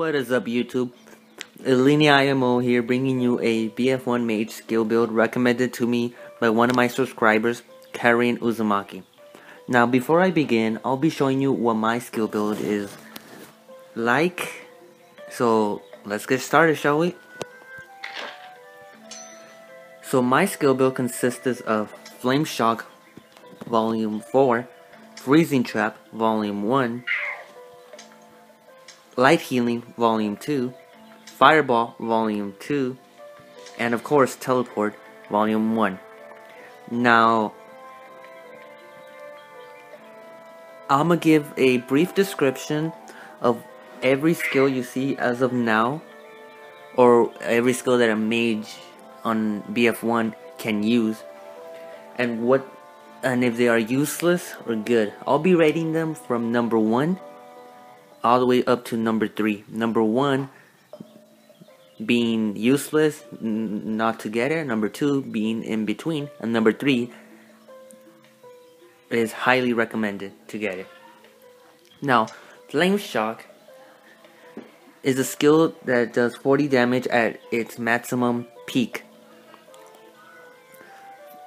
What is up, YouTube? IMO here, bringing you a BF1 Mage skill build recommended to me by one of my subscribers, Karen Uzumaki. Now, before I begin, I'll be showing you what my skill build is like. So, let's get started, shall we? So, my skill build consists of Flame Shock Volume 4, Freezing Trap Volume 1, Light Healing Volume 2, Fireball Volume 2, and of course Teleport Volume 1. Now, I'm gonna give a brief description of every skill you see as of now, or every skill that a mage on BF1 can use, and if they are useless or good. I'll be rating them from number 1 all the way up to number 3. Number 1 being useless, not to get it. Number 2 being in between, and number 3 is highly recommended to get it. Now, Flame Shock is a skill that does 40 damage at its maximum peak.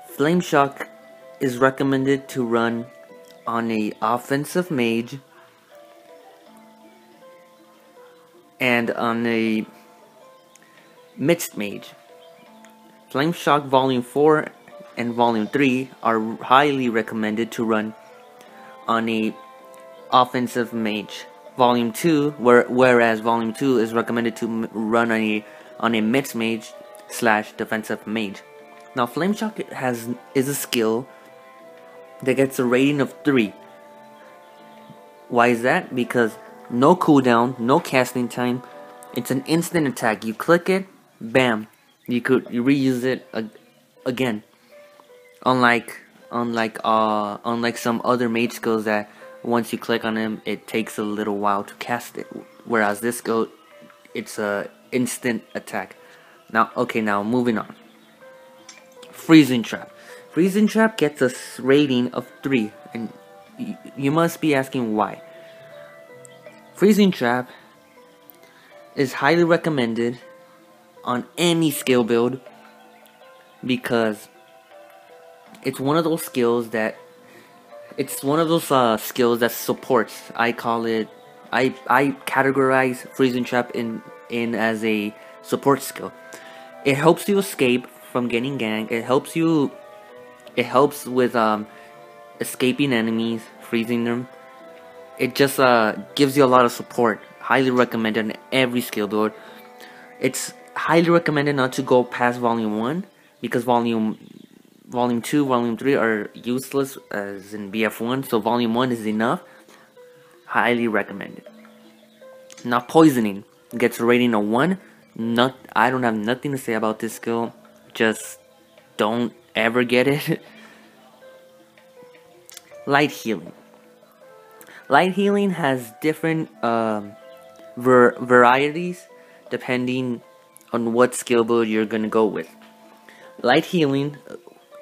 Flame Shock is recommended to run on a offensive mage and on a mixed mage. Flame Shock Volume 4 and Volume 3 are highly recommended to run on a offensive mage. Volume 2, whereas Volume 2 is recommended to run on a mixed mage / defensive mage. Now, Flame Shock is a skill that gets a rating of 3. Why is that? Because no cooldown, no casting time. It's an instant attack. You click it, bam. You reuse it again. Unlike some other mage skills that once you click on them, it takes a little while to cast it. Whereas this skill, it's a instant attack. Now moving on. Freezing Trap. Freezing Trap gets a rating of 3, and you must be asking why. Freezing Trap is highly recommended on any skill build because it's one of those skills that supports. I categorize Freezing Trap in as a support skill. It helps you escape from getting ganked. It helps with escaping enemies, freezing them. It just gives you a lot of support. Highly recommended in every skill build. It's highly recommended not to go past Volume 1 because Volume 2, Volume 3 are useless as in BF1. So Volume 1 is enough. Highly recommended. Now, Poisoning gets a rating of 1. I don't have nothing to say about this skill. Just don't ever get it. Light Healing. Light Healing has different varieties depending on what skill build you're gonna go with. Light Healing,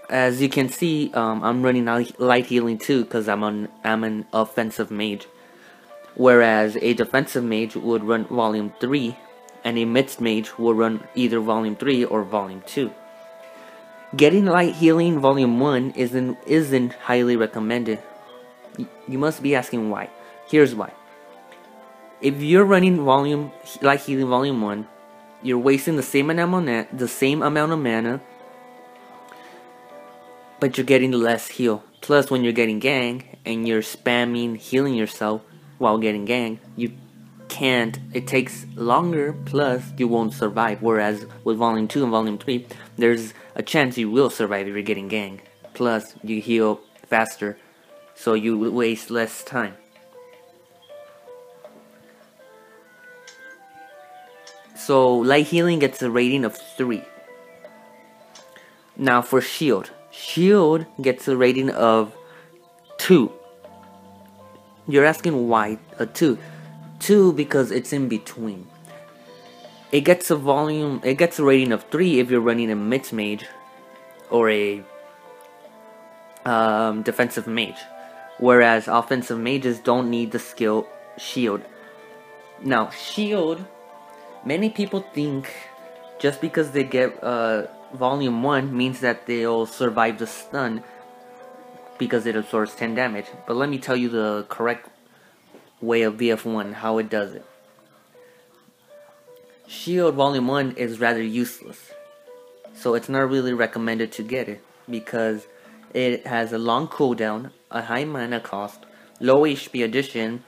as you can see, I'm running Light Healing too because I'm an offensive mage, whereas a defensive mage would run Volume 3 and a mixed mage will run either Volume 3 or Volume 2. Getting Light Healing Volume 1 isn't highly recommended. You must be asking why. Here's why. If you're running Light Healing Volume 1, you're wasting the same amount of mana, but you're getting less heal. Plus, when you're getting ganked and you're spamming healing yourself while getting ganked, you can't. It takes longer. Plus, you won't survive. Whereas with Volume 2 and Volume 3, there's a chance you will survive if you're getting ganked. Plus, you heal faster, so you waste less time. So, Light Healing gets a rating of 3. Now, for Shield. Shield gets a rating of 2. You're asking why a 2? 2 because it's in between. It gets a rating of 3 if you're running a mixed mage or a defensive mage, whereas offensive mages don't need the skill shield. Now, shield, many people think just because they get volume 1 means that they'll survive the stun because it absorbs 10 damage. But let me tell you the correct way of BF1, how it does it. Shield volume 1 is rather useless, so it's not really recommended to get it because it has a long cooldown, a high mana cost, low HP addition,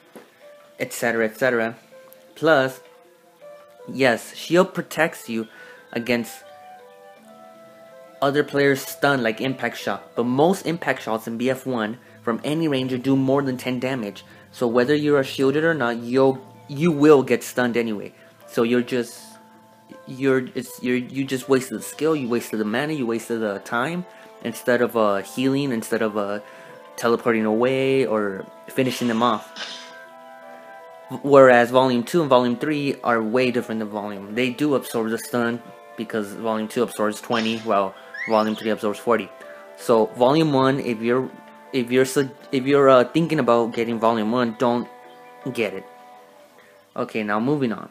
etc, etc. Plus, yes, shield protects you against other players' stun like impact shot, but most impact shots in BF1 from any ranger do more than 10 damage. So whether you are shielded or not, you will get stunned anyway. So you just wasted the skill, you wasted the mana, you wasted the time instead of healing, instead of teleporting away or finishing them off. Whereas Volume 2 and Volume 3 are way different than Volume. They do absorb the stun because Volume 2 absorbs 20, while Volume 3 absorbs 40. So Volume 1, if you're thinking about getting Volume 1, don't get it. Okay, now moving on.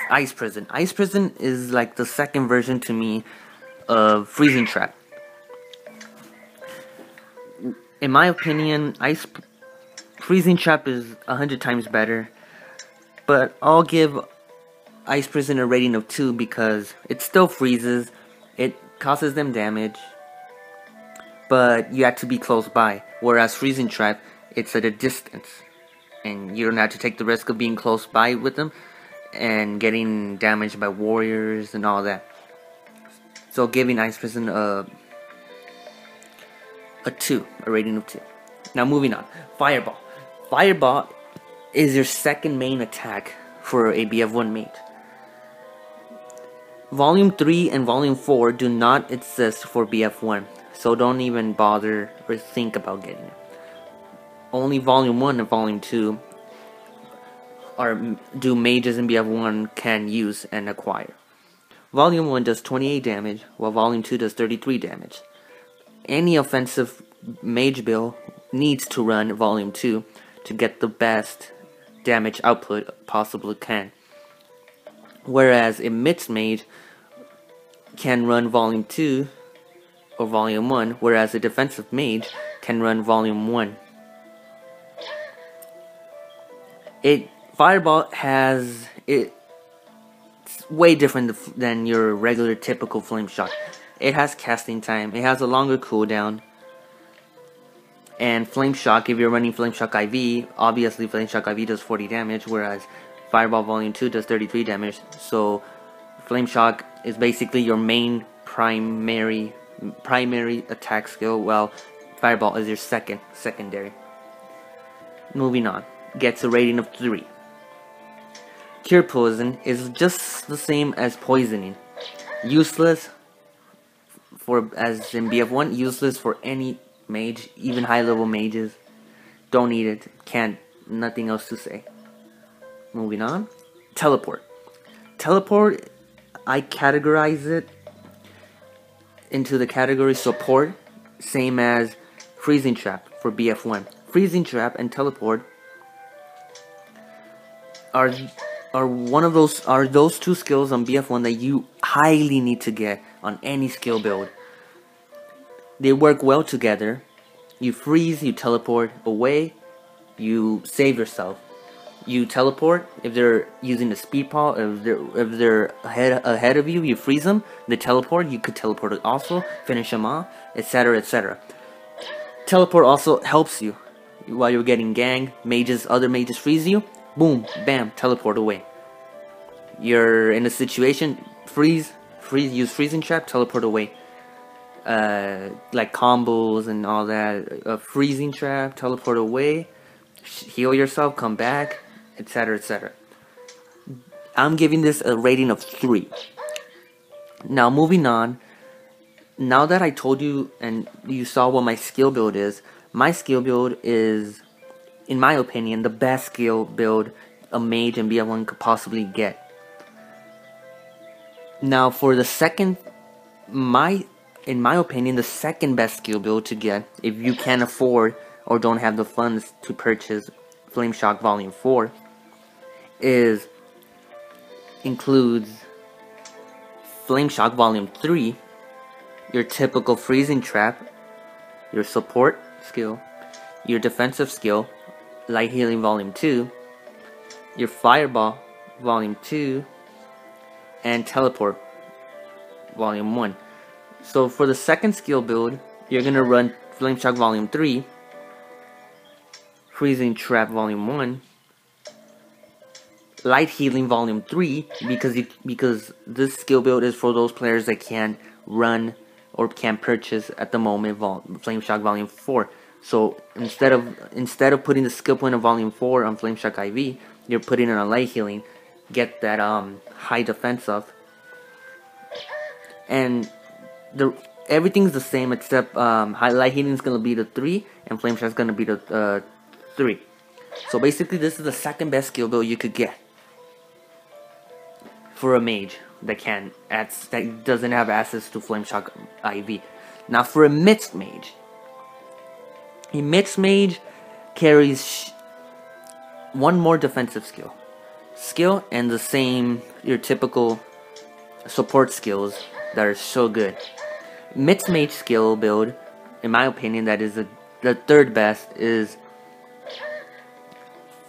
Ice Prison. Ice Prison is like the second version to me of Freezing Trap. In my opinion, Freezing Trap is 100 times better, but I'll give Ice Prison a rating of 2 because it still freezes, it causes them damage, but you have to be close by, whereas Freezing Trap, it's at a distance, and you don't have to take the risk of being close by with them and getting damaged by warriors and all that. So giving Ice Prison a 2, a rating of 2. Now moving on, Fireball. Fireball is your second main attack for a BF1 mage. Volume 3 and Volume 4 do not exist for BF1, so don't even bother or think about getting it. Only Volume 1 and Volume 2 do mages in BF1 can use and acquire. Volume 1 does 28 damage, while Volume 2 does 33 damage. Any offensive mage build needs to run Volume 2 to get the best damage output possible can. Whereas a mixed mage can run Volume 2 or Volume 1, whereas a defensive mage can run Volume 1. Fireball it's way different than your regular typical flame shot. It has casting time, it has a longer cooldown, and Flame Shock, if you're running Flame Shock IV, obviously Flame Shock IV does 40 damage, whereas Fireball Volume 2 does 33 damage, so Flame Shock is basically your main primary attack skill, while Fireball is your secondary. Moving on, gets a rating of 3. Cure Poison is just the same as Poisoning. Useless as in BF1, useless for any mage, even high level mages. Don't need it, nothing else to say. Moving on, Teleport. Teleport, I categorize it into the category support, same as Freezing Trap for BF1. Freezing Trap and Teleport are those two skills on BF1 that you highly need to get on any skill build. They work well together. You freeze, you teleport away, you save yourself. You teleport if they're using the speed paw, if they're ahead of you, you freeze them. They teleport, you could teleport also, finish them off, etc, etc. Teleport also helps you while you're getting ganged. Other mages freeze you, boom, bam, teleport away. You're in a situation, freeze, use Freezing Trap, teleport away. Like combos and all that. Freezing Trap, teleport away, heal yourself, come back, etc, etc. I'm giving this a rating of 3. Now moving on, now that I told you and you saw what my skill build is, my skill build is, in my opinion, the best skill build a mage and BF1 could possibly get. Now for the second, in my opinion, the second best skill build to get, if you can't afford or don't have the funds to purchase Flame Shock Volume 4, includes Flame Shock Volume 3, your typical Freezing Trap, your support skill, your defensive skill, Light Healing Volume 2, your Fireball Volume 2, and Teleport Volume 1. So for the second skill build, you're going to run Flame Shock Volume 3, Freezing Trap Volume 1, Light Healing Volume 3, because this skill build is for those players that can't run or can't purchase at the moment Flame Shock Volume 4. So instead of putting the skill point of Volume 4 on Flame Shock IV, you're putting it on Light Healing, get that high defense up, and everything's the same except Light Healing is gonna be the 3 and Flame Shock is gonna be the 3. So basically, this is the second best skill build you could get for a mage that doesn't have access to Flame Shock IV. Now for a mixed mage carries one more defensive skill and the same your typical support skills that are so good. Mixed mage skill build, in my opinion, that is the third best, is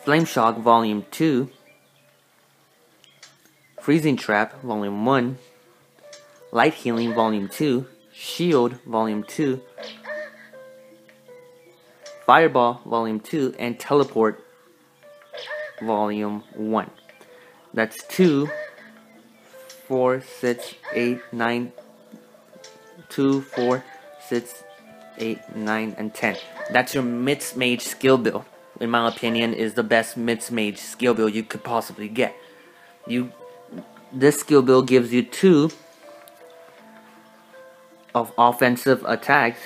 Flame Shock Volume 2, Freezing Trap Volume 1, Light Healing Volume 2, Shield Volume 2, Fireball Volume 2, and Teleport Volume 1. That's 2, 4, 6, 8, 9, 2, 4, 6, 8, 9, and 10. That's your mixed mage skill build. In my opinion, is the best mixed mage skill build you could possibly get. This skill build gives you 2 of offensive attacks,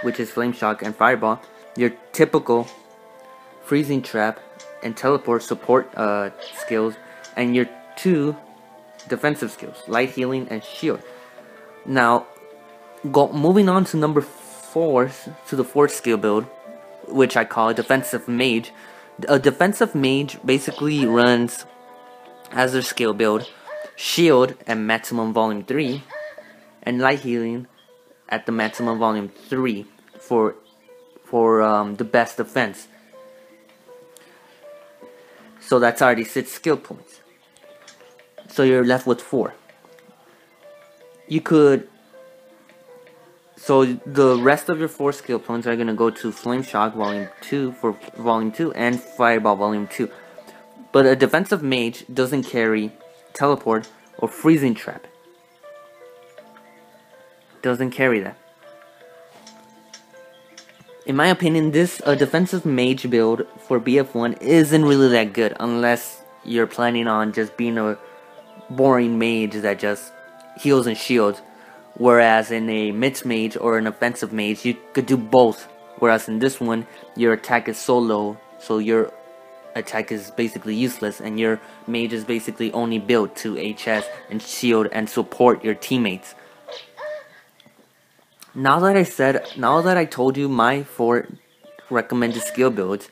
which is Flame Shock and Fireball, your typical Freezing Trap and Teleport support skills, and your 2 defensive skills, Light Healing and Shield. Now, moving on to the 4th skill build, which I call a defensive mage. A defensive mage basically runs as their skill build Shield at maximum volume 3 and Light Healing at the maximum volume 3 for the best defense. So that's already 6 skill points. So you're left with 4. So the rest of your 4 skill points are going to go to Flame Shock Volume 2 for Volume 2 and Fireball Volume 2. But a defensive mage doesn't carry Teleport or Freezing Trap. Doesn't carry that. In my opinion, this defensive mage build for BF1 isn't really that good unless you're planning on just being a boring mage that just heals and shields. Whereas in a mixed mage or an offensive mage, you could do both. Whereas in this one, your attack is so low, so your attack is basically useless, and your mage is basically only built to HS and shield and support your teammates. Now that I told you my 4 recommended skill builds,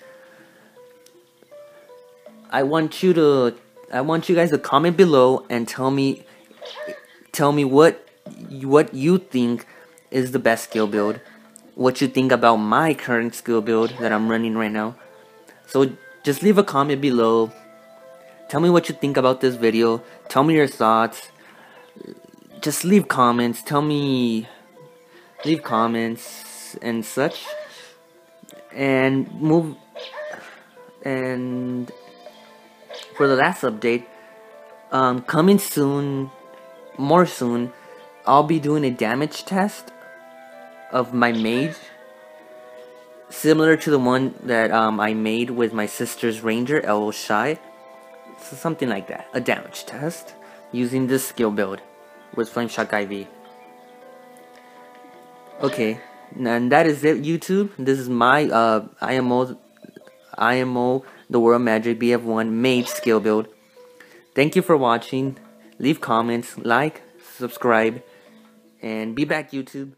I want you guys to comment below and tell me what you think is the best skill build, what you think about my current skill build that I'm running right now. So just leave a comment below. Tell me what you think about this video. Tell me your thoughts. Just leave comments. Leave comments and such. And for the last update, coming soon, more soon, I'll be doing a damage test of my mage, similar to the one that I made with my sister's ranger, El Shai. So something like that, a damage test using this skill build with Flame Shock IV. Okay, and that is it, YouTube. This is my IMO the World Magic BF1 Mage skill build. Thank you for watching. Leave comments, like, subscribe, and be back, YouTube.